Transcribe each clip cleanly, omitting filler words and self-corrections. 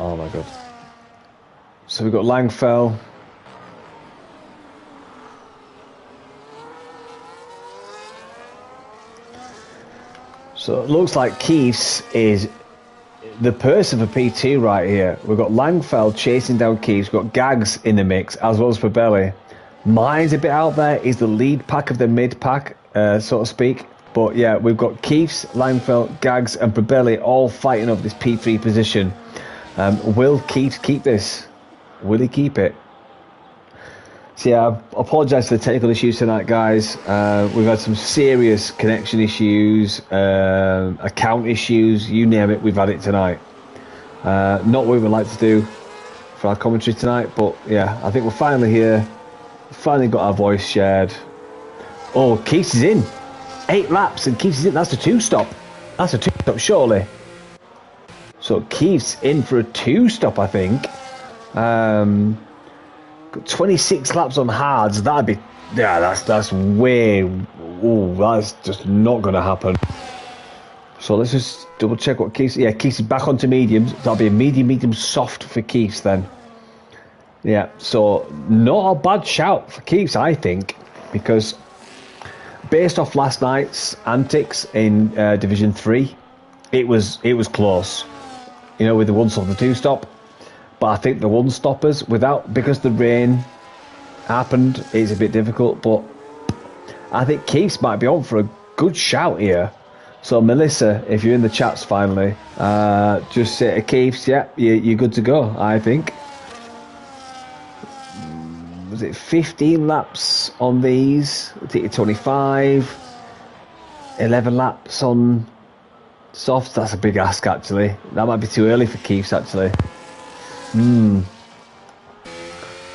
Oh my god. So we've got Langfell. So it looks like Keith's is the person for P2 right here. We've got Langfell chasing down Keith's. We've got Gags in the mix, as well as Pabelli. Mine's a bit out there. He's the lead pack of the mid pack, so to speak. But yeah, we've got Keith's, Langfell, Gags, and Pabelli all fighting over this P3 position. Will Keith keep this? Will he keep it? So yeah, I apologise for the technical issues tonight, guys. We've had some serious connection issues, account issues, you name it, we've had it tonight. Not what we would like to do for our commentary tonight, but yeah, I think we're finally here. Finally got our voice shared. Oh, Keith is in. 8 laps and Keith is in. That's a 2-stop. That's a 2-stop, surely. So Keith's in for a 2-stop, I think. Got 26 laps on hards. That'd be, yeah, that's way, ooh, that's just not going to happen. So let's just double check what Keith's, yeah, Keith's is back onto mediums. That'll be a medium soft for Keith's then. Yeah, so not a bad shout for Keith's, I think, because based off last night's antics in Division 3, it was close, you know, with the 1-stop and the 2-stop. But I think the 1-stoppers, because the rain happened, it's a bit difficult. But I think Keith's might be on for a good shout here. So Melissa, if you're in the chats finally, just say to Keith's, yeah, you're good to go, I think. Was it 15 laps on these? I think 25. 11 laps on softs. That's a big ask, actually. That might be too early for Keith's, actually.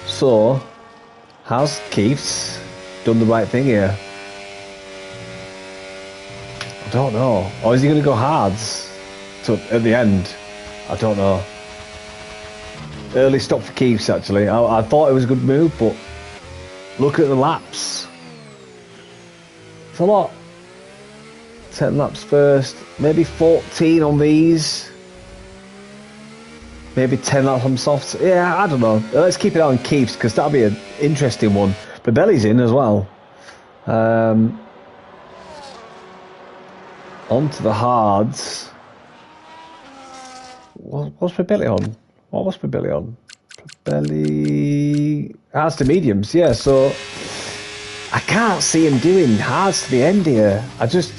So, has Keith's done the right thing here? I don't know. Or is he going to go hards at the end? I don't know. Early stop for Keith's, actually. I thought it was a good move, but look at the laps. It's a lot. 10 laps first. Maybe 14 on these. Maybe 10 laps on softs. Yeah, I don't know. Let's keep it on Keith's, because that'll be an interesting one. But Belly's in as well. On to the hards. What's Pabelli on? What was Pabelli on? Pabelli... Hards to mediums, yeah, so... I can't see him doing hards to the end here. This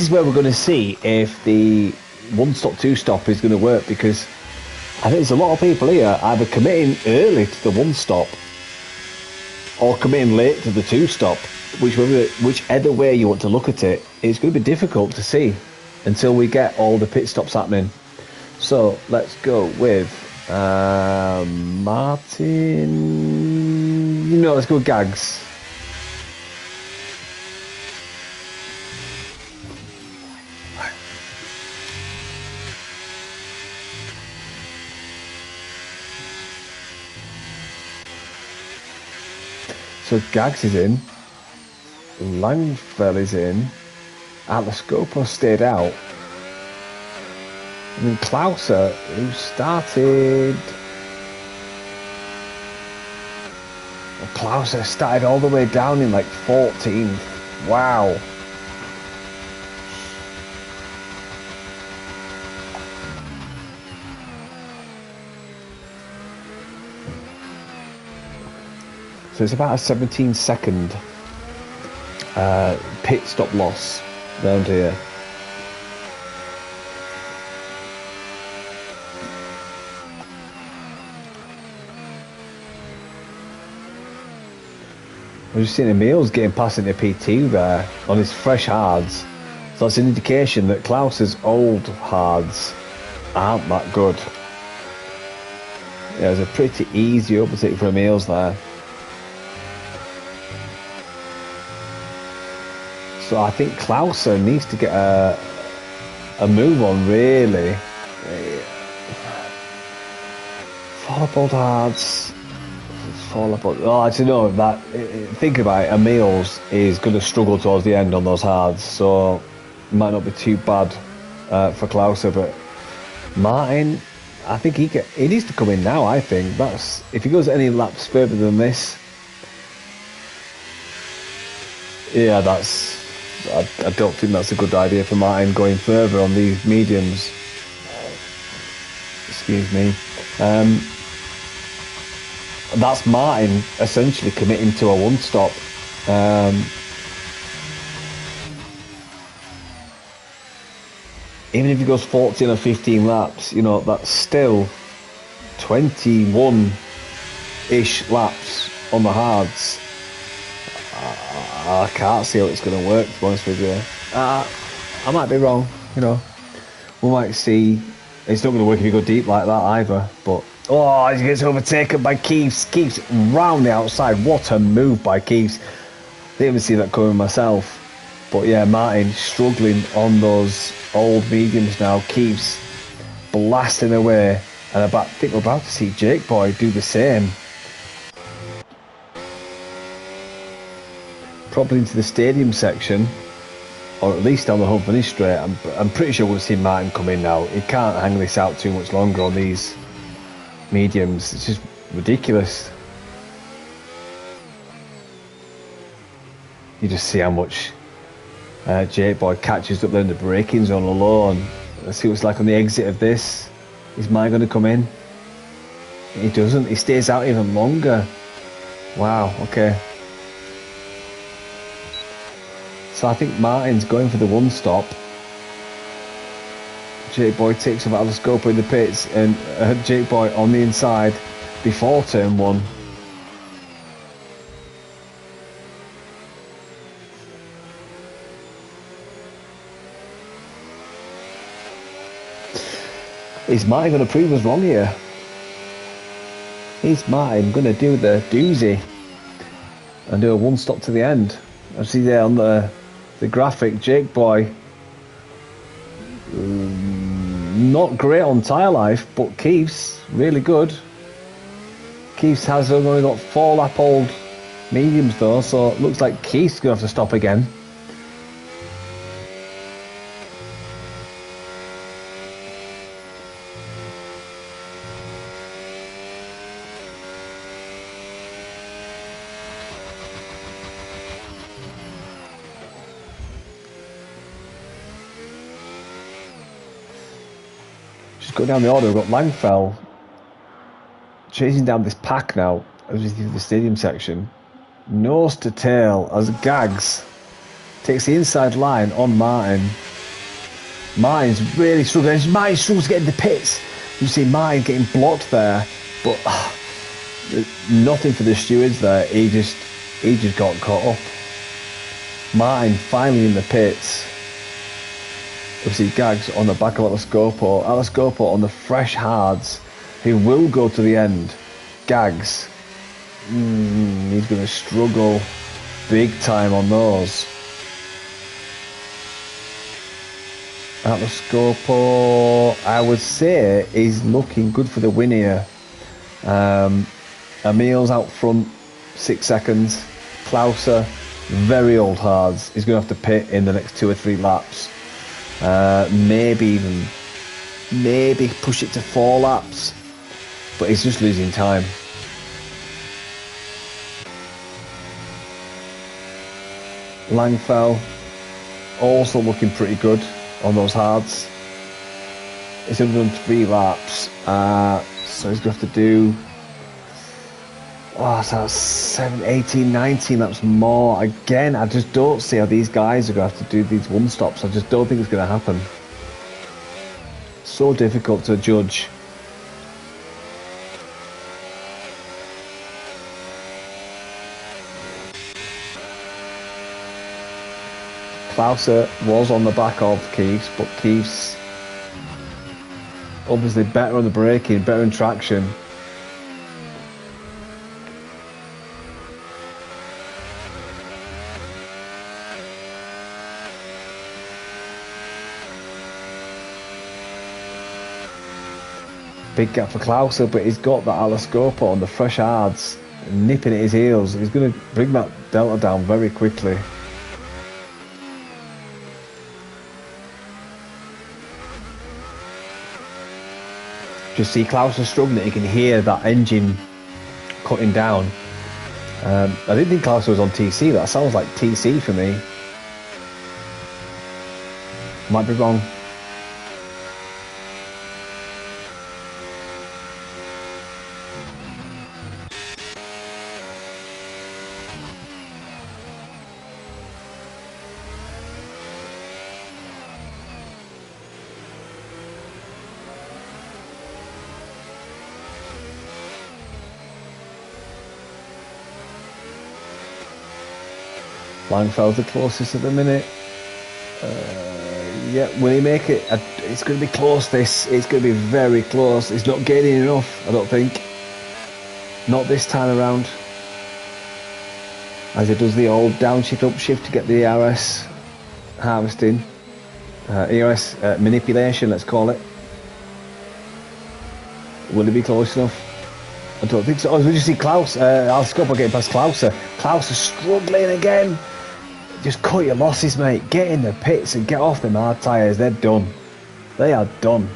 is where we're going to see if the 1-stop, 2-stop is going to work, because I think there's a lot of people here either committing early to the 1-stop or committing late to the 2-stop. Whichever way you want to look at it, it's going to be difficult to see until we get all the pit stops happening. So let's go with Martin. Let's go with Gags. So Gags is in, Langfell is in, Atlascopo stayed out, and then Klauser, who started... Well, Klauser started all the way down in like 14th. Wow. So it's about a 17-second pit stop loss round here. We've just seen Emil's getting past into P2 there on his fresh hards. So that's an indication that Klaus's old hards aren't that good. Yeah, it was a pretty easy overtake for Emil's there. So I think Klauser needs to get a move on, really. Fall up old hards. Fall up. Oh, actually, no. Think about it. Emil's is going to struggle towards the end on those hards, so it might not be too bad for Klauser. But Martin, I think he needs to come in now. I think that's if he goes any laps further than this. Yeah, I don't think that's a good idea for Martin going further on these mediums. Excuse me. That's Martin essentially committing to a one-stop. Even if he goes 14 or 15 laps, you know, that's still 21-ish laps on the hards. I can't see how it's going to work, to be honest with you. I might be wrong, you know. We might see. It's not going to work if you go deep like that either. But, oh, he gets overtaken by Keeves. Keeves round the outside. What a move by Keeves. Didn't even see that coming myself. But, yeah, Martin struggling on those old mediums now. Keeves blasting away. And I think we're about to see Jake Boy do the same. Probably into the stadium section, or at least down the home finish straight. I'm pretty sure we'll see Martin come in now. He can't hang this out too much longer on these mediums. It's just ridiculous. You just see how much Jake Boy catches up there in the braking zone alone. Let's see what it's like on the exit of this. Is Martin going to come in? He doesn't. He stays out even longer. Wow, okay. So I think Martin's going for the one stop. Jake Boy takes him out of the scope in the pits, and Jake Boy on the inside before turn one. Is Martin going to prove us wrong here? Is Martin going to do the doozy and do a one stop to the end? I see there on the graphic, Jake Boy, not great on tyre life, but Keeves, really good. Keeves has only got 4 lap old mediums though, so it looks like Keeves going to have to stop again. Go down the order. We've got Langfell chasing down this pack now as we see the stadium section. Nose to tail as Gags takes the inside line on Martin. Martin's really struggling. Martin struggles to get in the pits. You see Martin getting blocked there, but nothing for the stewards there. He just got caught up. Martin finally in the pits. We see Gags on the back of Alascopo. Alascopo on the fresh hards. He will go to the end. Gags. He's going to struggle big time on those. Alascopo, I would say, is looking good for the win here. Emil's out front, 6 seconds. Klauser, very old hards. He's going to have to pit in the next 2 or 3 laps. Maybe push it to 4 laps, but he's just losing time. Langfell also looking pretty good on those hards. He's only done 3 laps, so he's going to have to do so that's 7, 18, 19 laps more. Again, I just don't see how these guys are going to have to do these one stops. I just don't think it's going to happen. So difficult to judge. Klauser was on the back of Keeves, but Keeves obviously better on the braking, better in traction. Big gap for Klauser, but he's got that Alascopo on the fresh hards, nipping at his heels. He's going to bring that delta down very quickly. Just see Klaus is struggling. You can hear that engine cutting down. I didn't think Klaus was on TC. That sounds like TC for me. Might be wrong. Langfeld's the closest at the minute. Yeah, will he make it? It's going to be close, this. It's going to be very close. He's not gaining enough, I don't think. Not this time around. As he does the old downshift, upshift to get the ERS harvesting. ERS manipulation, let's call it. Will he be close enough? I don't think so. Oh, we just see Klaus. I'll scope on getting past Klaus. Klaus is struggling again. Just cut your losses, mate. Get in the pits and get off them hard tyres. They're done. They are done.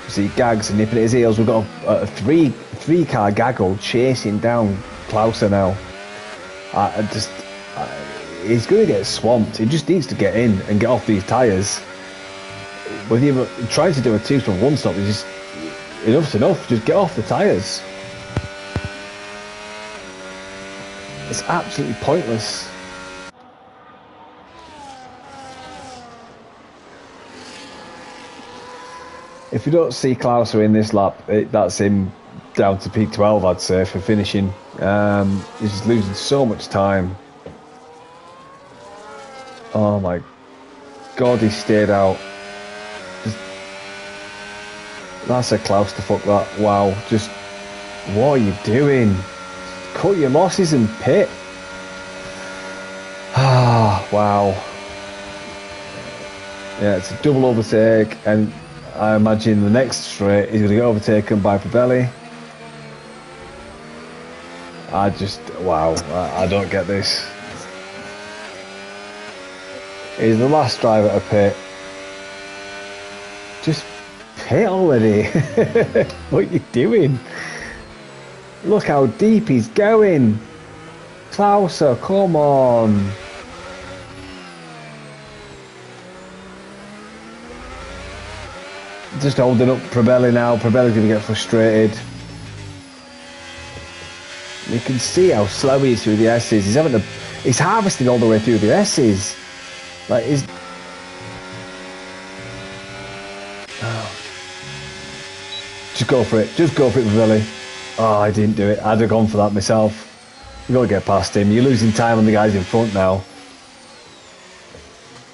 You see Gags nipping at his heels. We've got a three-car gaggle chasing down Klauser now. He's going to get swamped. He just needs to get in and get off these tyres. With him trying to do a 2 from 1 stop, he's just enough's enough. Just get off the tyres. It's absolutely pointless. If you don't see Klauser in this lap, that's him down to P12, I'd say, for finishing. He's just losing so much time. Oh my God, he stayed out. That's a Klaus to fuck that. Wow, just what are you doing? Cut your losses and pit. Ah, wow. Yeah, it's a double overtake, and I imagine the next straight he's going to get overtaken by Probelli. Wow, I don't get this. He's the last driver to pit. Just pit already. What are you doing? Look how deep he's going. Klauser, come on. Just holding up Probelli now. Probelli's going to get frustrated. You can see how slow he is through the S's. He's harvesting all the way through the S's. Like he's. Oh. Just go for it. Just go for it, Probelli. Oh, I didn't do it. I'd have gone for that myself. You've got to get past him. You're losing time on the guys in front now.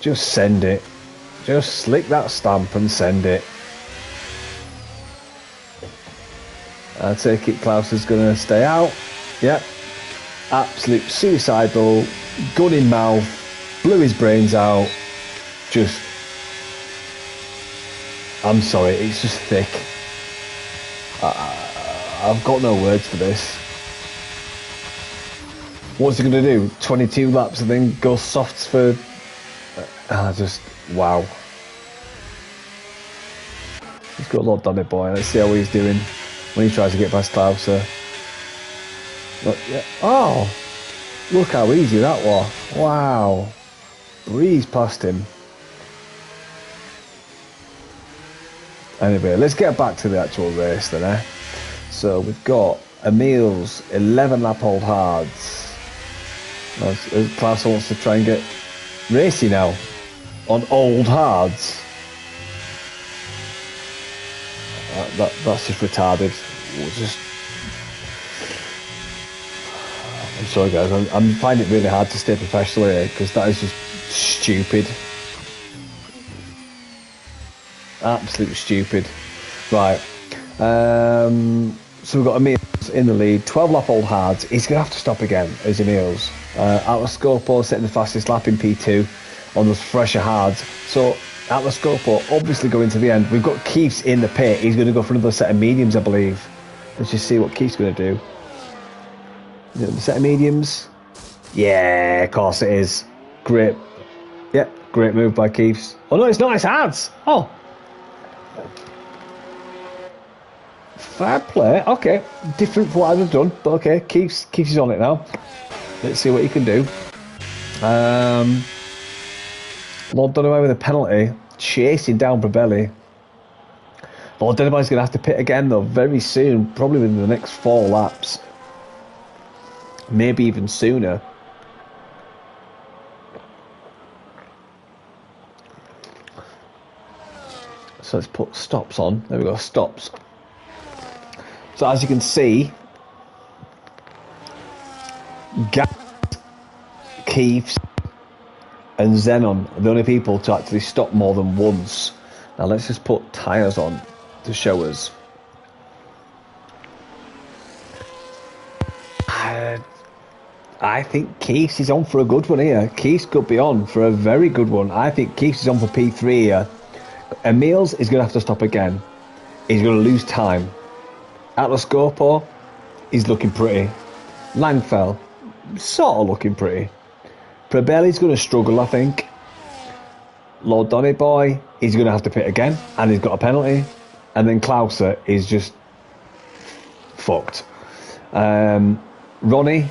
Just send it. Just slick that stamp and send it. I take it Klaus is going to stay out. Yep. Absolute suicidal. Gun in mouth. Blew his brains out. Just. I'm sorry. It's just thick. I've got no words for this. What's he going to do? 22 laps and then go softs for... just... Wow. He's got a lot done it, boy. Let's see how he's doing when he tries to get past Klauser. Look, yeah. Oh! Look how easy that was. Wow. Breeze past him. Anyway, let's get back to the actual race then, eh? So we've got Emil's 11 lap old hards. Klaus wants to try and get racy now on old hards. That's just retarded. I'm sorry guys, I'm finding it really hard to stay professional here because that is just stupid. Absolutely stupid. Right. So we've got Emil in the lead, 12 lap old hards. He's going to have to stop again as Emil's. Atlas Scopo setting the fastest lap in P2 on those fresher hards. So Atlas Scopo obviously going to the end. We've got Keith's in the pit. He's going to go for another set of mediums, I believe. Let's just see what Keith's going to do. Is it the set of mediums? Yeah, of course it is. Great. Yep, great move by Keith's. Oh no, it's not, it's hards. Oh. Fair play. Okay, different from what I'd have done, but okay, Keith's is on it now. Let's see what he can do. Lord Dunaway with a penalty, chasing down Probelli. Lord Dunaway's going to have to pit again though, very soon, probably within the next 4 laps. Maybe even sooner. So let's put stops on. There we go, stops. So as you can see, Keith and Xenon are the only people to actually stop more than once. Now let's just put tyres on to show us. I think Keith is on for a good one here. Keith could be on for a very good one. I think Keith is on for P3 here. Emil's is going to have to stop again. He's going to lose time. Atlas Scorpor, he's looking pretty. Langfell, sort of looking pretty. Probelli's going to struggle, I think. Lord Donny Boy, he's going to have to pit again, and he's got a penalty. And then Klauser is just fucked. Ronnie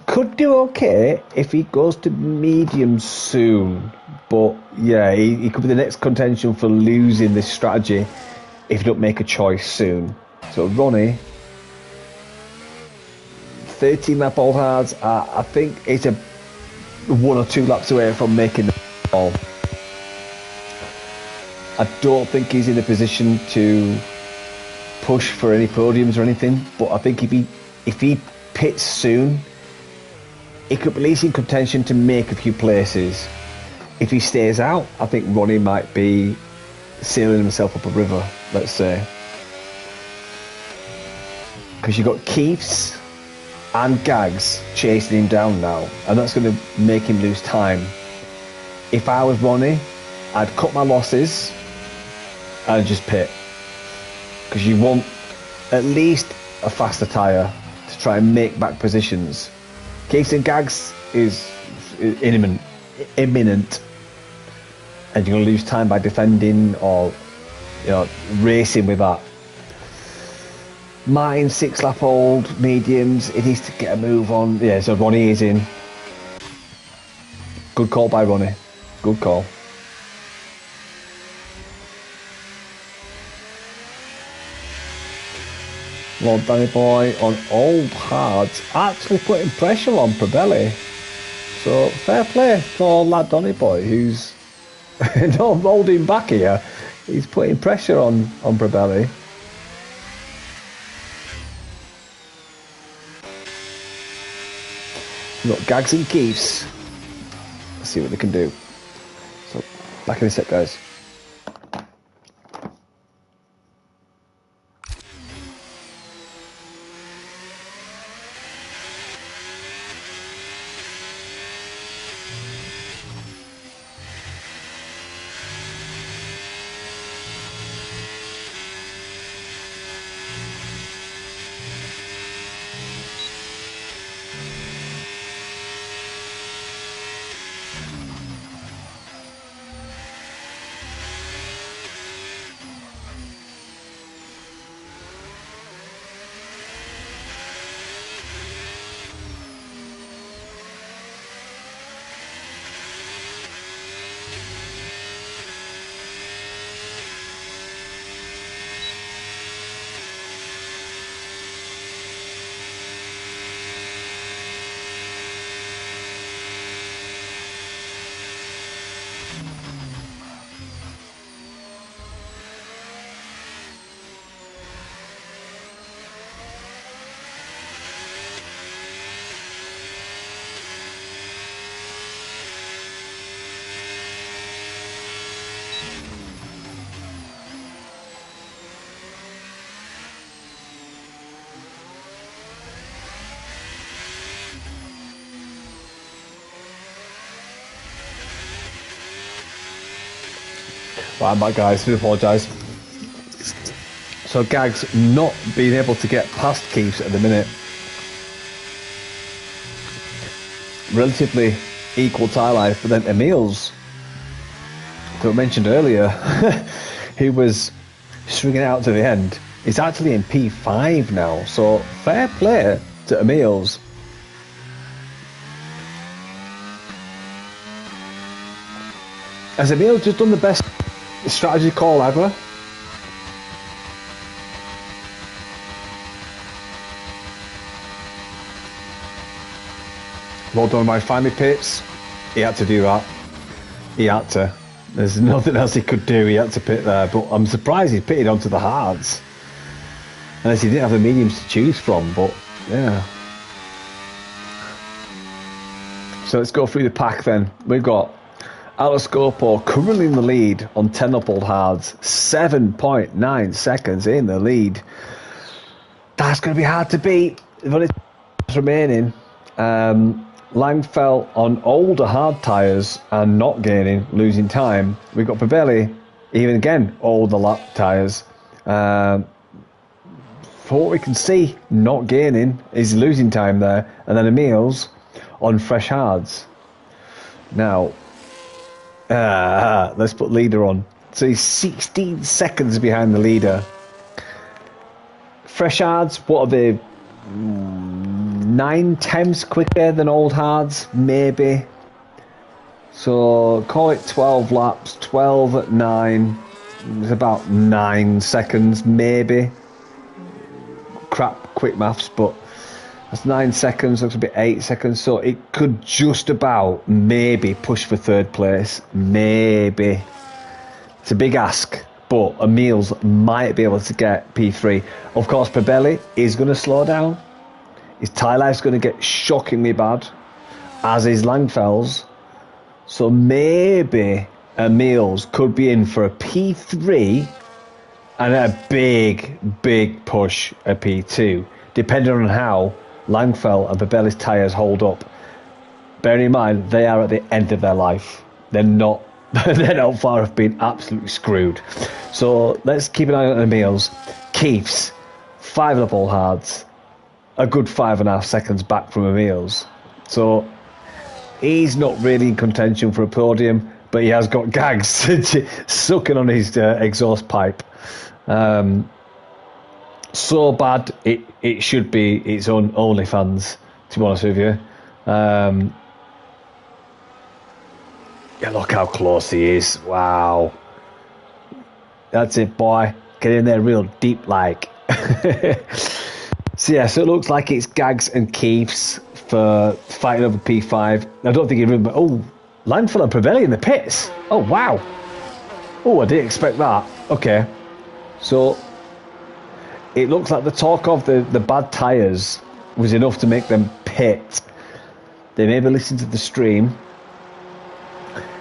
could do okay if he goes to medium soon. But yeah, he could be the next contention for losing this strategy if you don't make a choice soon. So Ronnie, 13 lap old hards, I think it's a 1 or 2 laps away from making the ball. I don't think he's in a position to push for any podiums or anything, but I think if he pits soon, he could be at least in contention to make a few places. If he stays out, I think Ronnie might be sailing himself up a river, let's say. Because you've got Keiths and Gags chasing him down now, and that's going to make him lose time. If I was Ronnie, I'd cut my losses and just pit. Because you want at least a faster tyre to try and make back positions. Keiths and Gags is imminent. And you're going to lose time by defending or racing with that. Martin, 6 lap old, mediums, he needs to get a move on. Yeah, so Ronnie is in. Good call by Ronnie. Good call. Lord Danny Boy on old hards, actually putting pressure on Probelli. So fair play for Lad Donny Boy, who's not holding back here. He's putting pressure on Probelli. We've got Gags and Keiths. Let's see what they can do. So back in a sec, guys. Right, I'm back, guys. I do apologise. So Gags not being able to get past Keiths at the minute. Relatively equal tie life, but then Emil's, that I mentioned earlier, he was stringing it out to the end. It's actually in P5 now, so fair play to Emil's. Has Emil just done the best strategy call ever? Well done, my family pits. He had to do that. He had to. There's nothing else he could do. He had to pit there. But I'm surprised he pitted onto the hards. Unless he didn't have the mediums to choose from. But yeah. So let's go through the pack then. We've got Aloscopo currently in the lead on 10 up old hards. 7.9 seconds in the lead. That's going to be hard to beat. But it's remaining. Langfell on older hard tyres and not gaining, losing time. We've got Pabelli, even again, older lap tyres. For what we can see, not gaining, is losing time there. And then Emil's on fresh hards. Now, let's put leader on. So he's 16 seconds behind the leader. Fresh hards, what are they? 9/10 quicker than old hards, maybe. So call it 12 laps, 12 at 9. It's about 9 seconds, maybe. Crap, quick maths, but that's 9 seconds, looks a bit 8 seconds. So it could just about, maybe, push for third place. Maybe. It's a big ask, but Emil's might be able to get P3. Of course, Pabelli is going to slow down. His tyre life's going to get shockingly bad, as is Langfell's. So maybe Emil's could be in for a P3 and a big, big push at P2, depending on how Langfell and Pabelli's tyres hold up. Bearing in mind, they are at the end of their life. They're not far off being absolutely screwed. So let's keep an eye on Emil's. Keith's 5 up all hards. A good 5.5 seconds back from Emil's. So he's not really in contention for a podium, but he has got gags sucking on his exhaust pipe. So bad it should be its own OnlyFans, to be honest with you. Yeah, look how close he is. Wow. That's it, boy. Get in there real deep like. So yeah, so it looks like it's Gags and Keiths for fighting over P5. I don't think he remember. Oh, Langfell and Pabelli in the pits. Oh, wow. Oh, I didn't expect that. Okay. So it looks like the talk of the bad tyres was enough to make them pit. They maybe listened to the stream.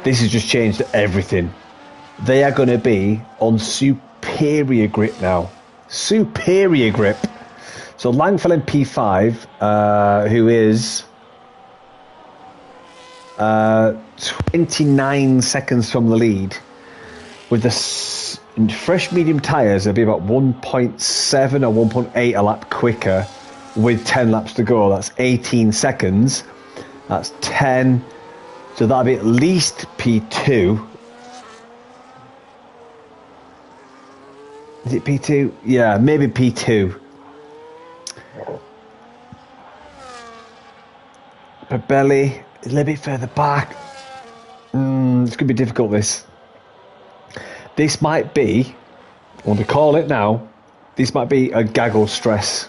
This has just changed everything. They are going to be on superior grip now. Superior grip. So Langfell in P5, who is 29 seconds from the lead, with the fresh medium tyres, it'll be about 1.7 or 1.8 a lap quicker with 10 laps to go. That's 18 seconds. That's 10. So that'll be at least P2. Is it P2? Yeah, maybe P2. Pabelli a little bit further back. It's going to be difficult, this. This might be, I want to call it now, this might be a gaggle stress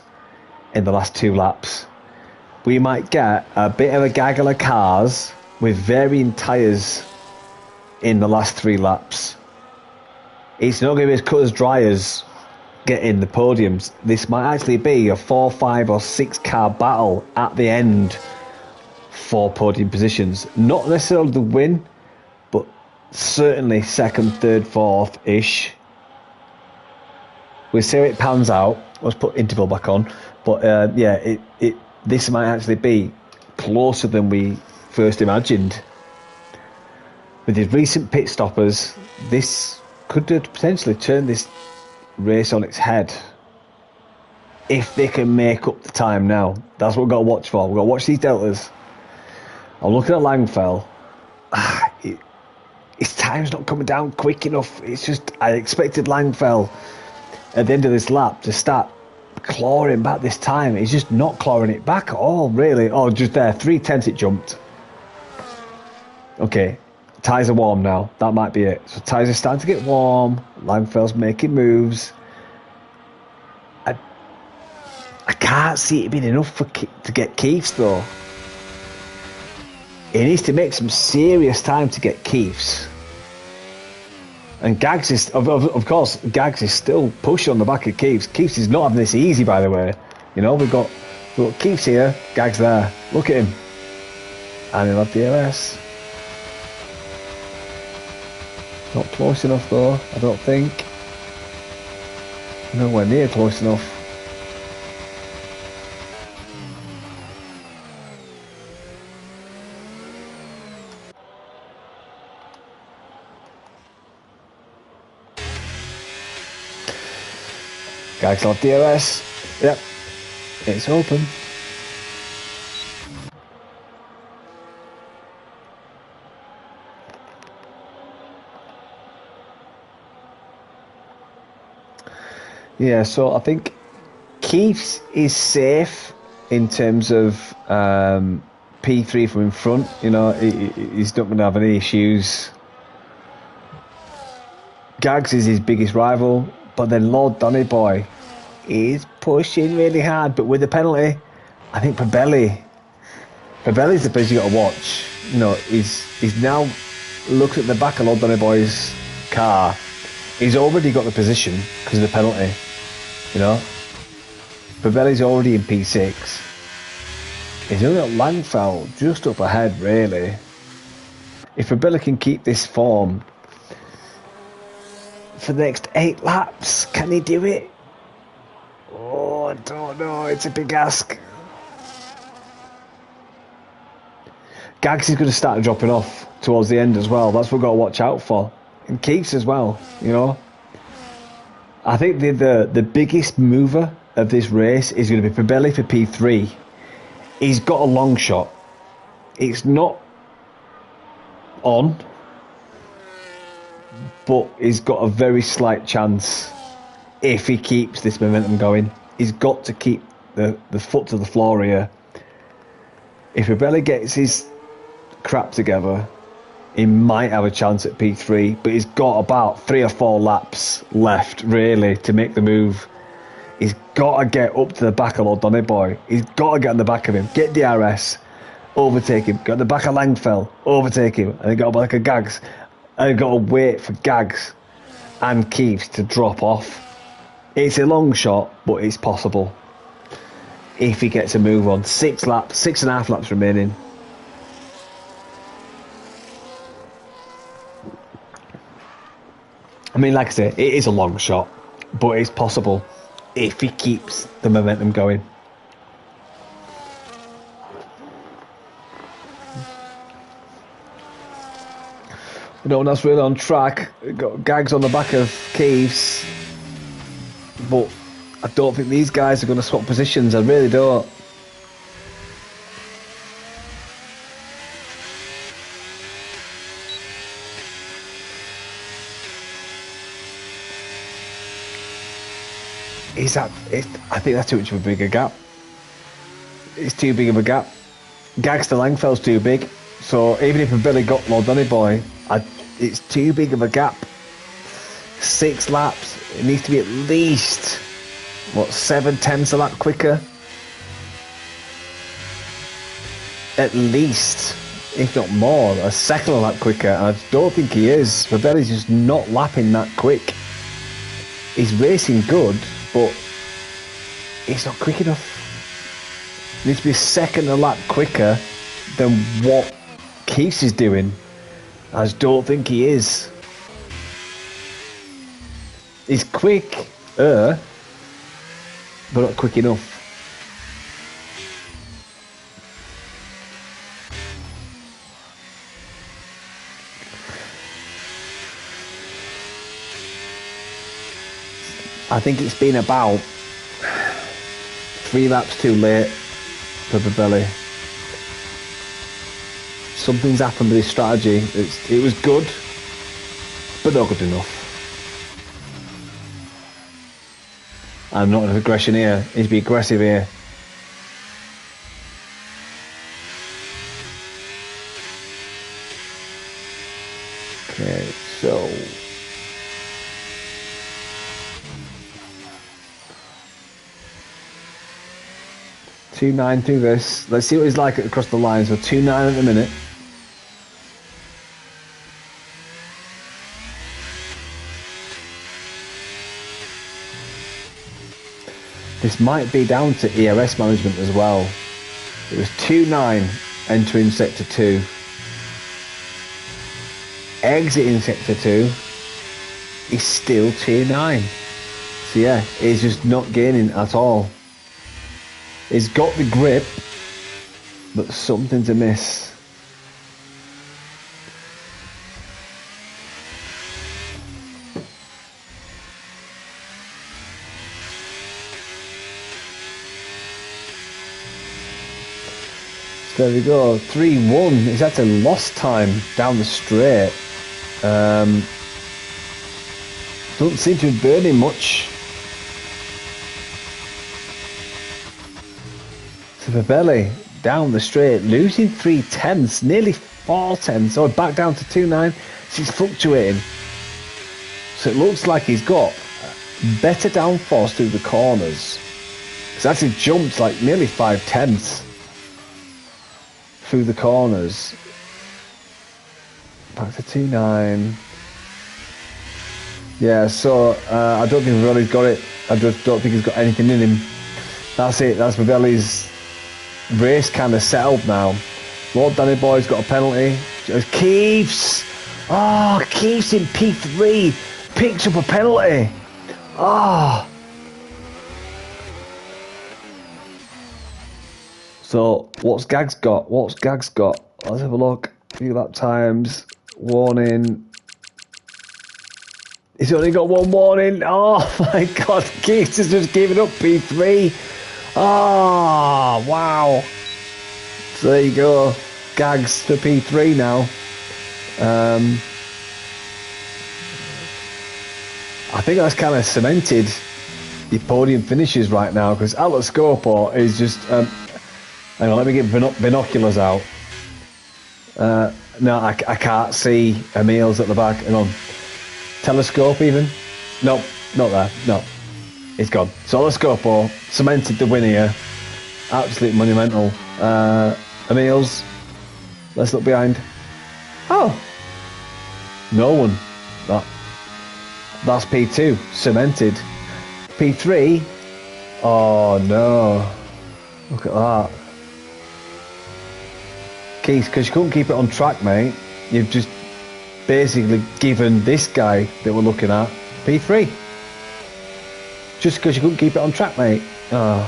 in the last 2 laps. We might get a bit of a gaggle of cars with varying tyres in the last 3 laps. It's not going to be as cut as dry as getting the podiums. This might actually be a 4, 5 or 6 car battle at the end for podium positions. Not necessarily the win, but certainly 2nd, 3rd, 4th-ish. We'll see how it pans out. Let's put interval back on. But yeah, this might actually be closer than we first imagined. With his recent pit stoppers, this could potentially turn this race on its head. If they can make up the time now. That's what we've got to watch for. We've got to watch these deltas. I'm looking at Langfell. His time's not coming down quick enough. It's just, I expected Langfell at the end of this lap to start clawing back this time. He's just not clawing it back at all, really. Oh, just there, 3/10 it jumped. Okay, tyres are warm now. That might be it. So tyres are starting to get warm. Langfell's making moves. I can't see it being enough to get Keith's though. He needs to make some serious time to get Keith's. And Gags is, of course, Gags is still pushing on the back of Keith's. Keith's is not having this easy, by the way. You know, we've got Keith's here, Gags there. Look at him. And he'll have DRS. Not close enough though, I don't think. Nowhere near close enough. Gags on DRS. Yep. It's open. Yeah, so I think Keith's is safe in terms of P3 from in front. You know, he's not going to have any issues. Gags is his biggest rival, but then Lord Donny Boy is pushing really hard. But with the penalty, I think Probelli's the person you got to watch. You know, he's now looked at the back of Lord Donny Boy's car. He's already got the position because of the penalty. You know, Probelli's already in P6. He's only got Langfell just up ahead, really. If Probelli can keep this form for the next 8 laps, can he do it? Oh, I don't know. It's a big ask. Gags is going to start dropping off towards the end as well. That's what we've got to watch out for. And Keith's as well, you know. I think the biggest mover of this race is going to be Probelli for P3. He's got a long shot. It's not on, but he's got a very slight chance if he keeps this momentum going. He's got to keep the foot to the floor here. If Probelli gets his crap together, he might have a chance at P3, but he's got about 3 or 4 laps left, really, to make the move. He's got to get up to the back of Lord Donny Boy. He's got to get on the back of him, get DRS, overtake him, get on the back of Langfell, overtake him, and then get on the back of Gags. And you've got to wait for Gags and Keith's to drop off. It's a long shot, but it's possible if he gets a move on. 6.5 laps remaining. I mean, like I say, it is a long shot, but it's possible if he keeps the momentum going. No one else really on track. Got Gags on the back of Keith's, but I don't think these guys are going to swap positions. I really don't. I think that's too much of a bigger gap. It's too big of a gap. Gags to Langfell's too big. So even if Billy got Lord Donny Boy, it's too big of a gap. 6 laps. It needs to be at least, 7/10 a lap quicker? At least, if not more, a second a lap quicker. And I don't think he is. Probelli's just not lapping that quick. He's racing good, but it's not quick enough. He needs to be a second a lap quicker than what Keith's is doing. I just don't think he is. He's quick, but not quick enough. I think it's been about 3 laps too late for Probelli. Something's happened with his strategy. It was good, but not good enough. I'm not an aggression here. He needs to be aggressive here. Okay, so 2.9 through this. Let's see what he's like across the line. So 2.9 at the minute. This might be down to ERS management as well. It was 2.9 entering sector 2. Exiting sector 2 is still 2.9. So yeah, he's just not gaining at all. He's got the grip, but something's amiss. There we go, 3-1. He's had to lost time down the straight. Don't seem to be burning much. So Fabelli down the straight, losing 3/10, nearly 4/10. So back down to 2.9. She's fluctuating. So it looks like he's got better downforce through the corners. He's actually jumped like nearly 5/10 through the corners. Back to 2.9. Yeah, so I don't think Fabelli's got it. I just don't think he's got anything in him. That's it. That's Fabelli's race kind of set up now. Lord Danny Boy's got a penalty. Keeves! Oh, Keeves in P3 picks up a penalty. Oh. So, what's Gags got? What's Gags got? Let's have a look. Few lap times. Warning. He's only got one warning. Oh my god, Keeves has just given up P3. Oh, wow. So there you go. Gags for P3 now. I think that's kind of cemented your podium finishes right now, because Atlas Scopo is just... hang on, let me get binoculars out. No, I can't see Emil's at the back. Hang on. Telescope even? No, not there. No. It's gone. So let's go for cemented the win here. Absolutely monumental. Emil's. Let's look behind. Oh. No one. That's P2. Cemented. P3. Oh no. Look at that. Keith, because you couldn't keep it on track, mate. You've just basically given this guy that we're looking at P3. Just because you couldn't keep it on track, mate. Oh.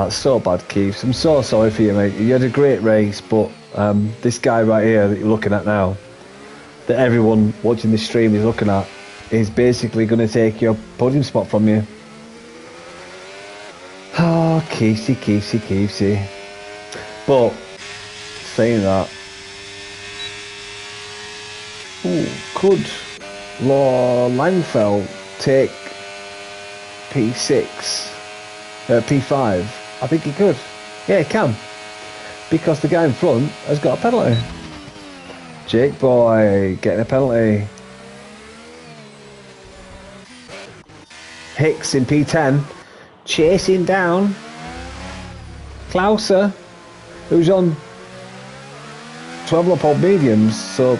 It's so bad, Keith. I'm so sorry for you, mate. You had a great race, but this guy right here that you're looking at now, that everyone watching this stream is looking at, is basically going to take your podium spot from you. Oh, Keefsy. But, saying that, could Langfeld take P6, P5? I think he could. Yeah, he can. Because the guy in front has got a penalty. Jake Boy getting a penalty. Hicks in P10 chasing down Klauser, who's on 12 lap old mediums. So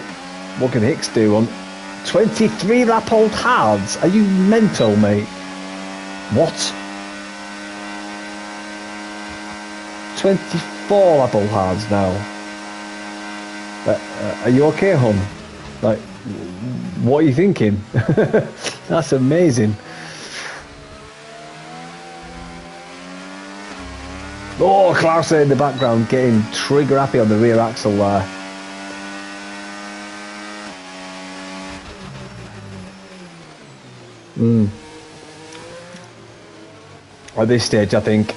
what can Hicks do on 23 lap old hards? Are you mental, mate? What? 24 lap old hards now. Are you okay, hon? Like, what are you thinking? That's amazing. Oh, Klauser in the background getting trigger happy on the rear axle there. At this stage, I think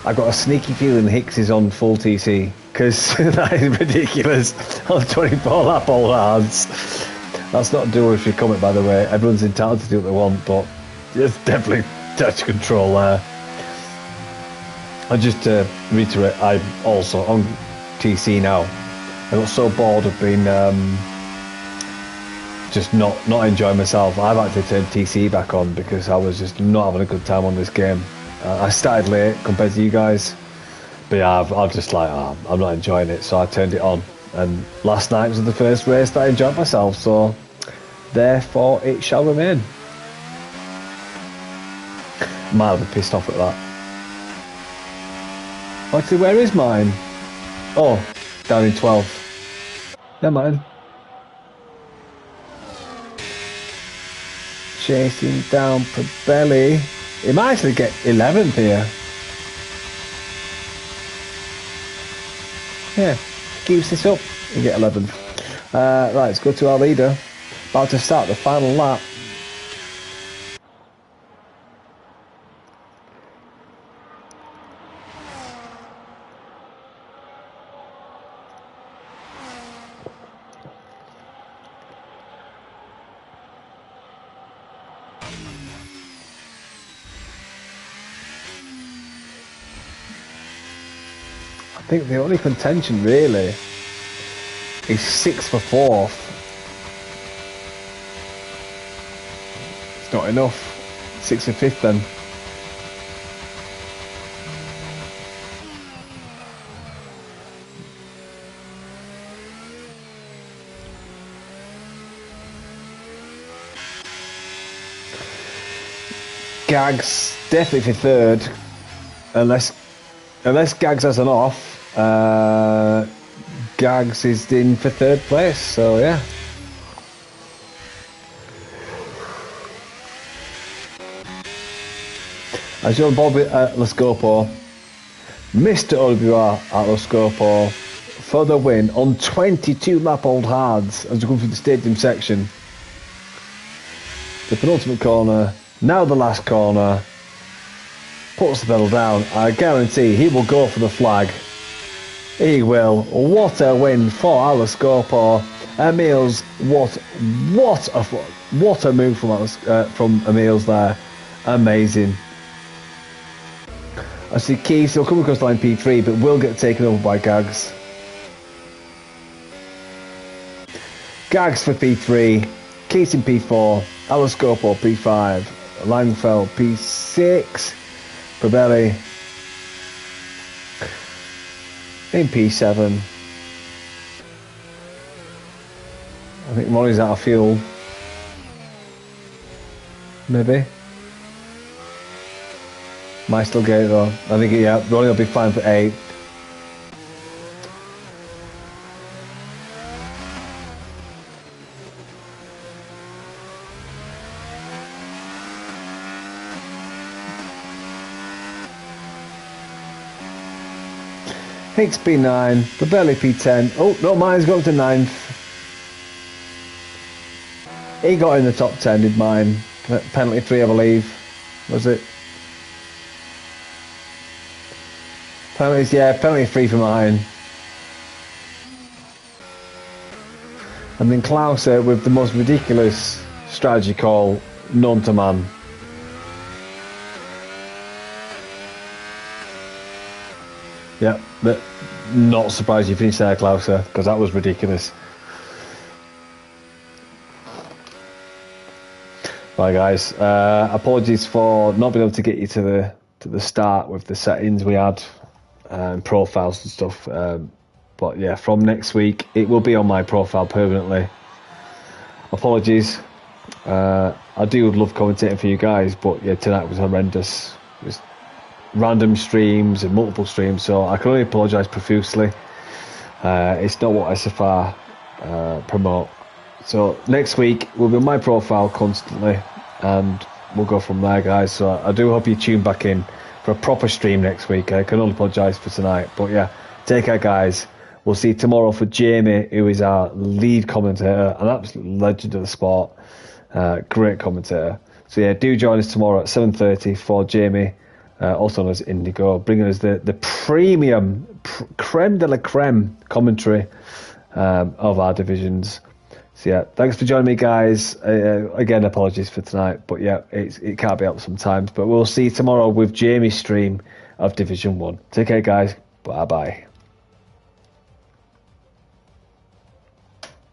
I've got a sneaky feeling Hicks is on full TC, because that is ridiculous on 24 lap old hards. That's not a derogatory comment, by the way. Everyone's entitled to do what they want, but there's definitely touch control there. And just to reiterate, I'm also on TC now. I got so bored of being just not enjoying myself. I've actually turned TC back on because I was just not having a good time on this game. I started late compared to you guys, but yeah, I'm just like, oh, I'm not enjoying it, so I turned it on. And last night was the first race that I enjoyed myself, so therefore it shall remain. Might be pissed off at that. Actually, where is mine? Oh, down in 12. Never mind. Chasing down Probelli. He might actually get 11th here. Yeah, keeps this up, you get 11th. Right, let's go to our leader. About to start the final lap. I think the only contention really is 6th for 4th. It's not enough. 6th for 5th then. Gags definitely for 3rd, unless Gags has an off. Gags is in for 3rd place, so yeah. As you're Bobby at Lascopo, Mr. OWR at Lascopo for the win on 22 lap old hards as we come through the stadium section. The penultimate corner, now the last corner, puts the pedal down. I guarantee he will go for the flag. He will. What a win for Alascopo. Emil's, what a move from Emil's there. Amazing. I see Keys still coming across line P3, but will get taken over by Gags. Gags for P3, Keys in P4, Alascopo P5, Langfeld P6, Probelli in P7. I think Ronnie's out of fuel. Maybe. Might still get it though. I think, yeah, Ronnie will be fine for 8th. Hicks P9, Probelli P10. Oh, no, mine's got to 9th. He got in the top 10, did mine. Penalty 3, I believe. Was it? Penalties, yeah, penalty 3 for mine. And then Klauser with the most ridiculous strategy call known to man. Yeah, but not surprised you finished there, Klauser, because that was ridiculous. Right, guys. Apologies for not being able to get you to the start with the settings we had and profiles and stuff. But yeah, from next week it will be on my profile permanently. Apologies. I do love commentating for you guys, but yeah, tonight was horrendous. It was random streams and multiple streams, so I can only apologise profusely. It's not what SFR promote. So next week will be on my profile constantly, and we'll go from there, guys. So I do hope you tune back in for a proper stream next week. I can only apologise for tonight, but yeah, take care, guys. We'll see you tomorrow for Jamie, who is our lead commentator, an absolute legend of the sport. Great commentator. So yeah, do join us tomorrow at 7:30 for Jamie, also known as Indigo, bringing us the premium, creme de la creme commentary of our divisions. So yeah, thanks for joining me, guys. Again, apologies for tonight, but yeah, it can't be helped sometimes. But we'll see you tomorrow with Jamie's stream of Division 1. Take care, guys. Bye-bye.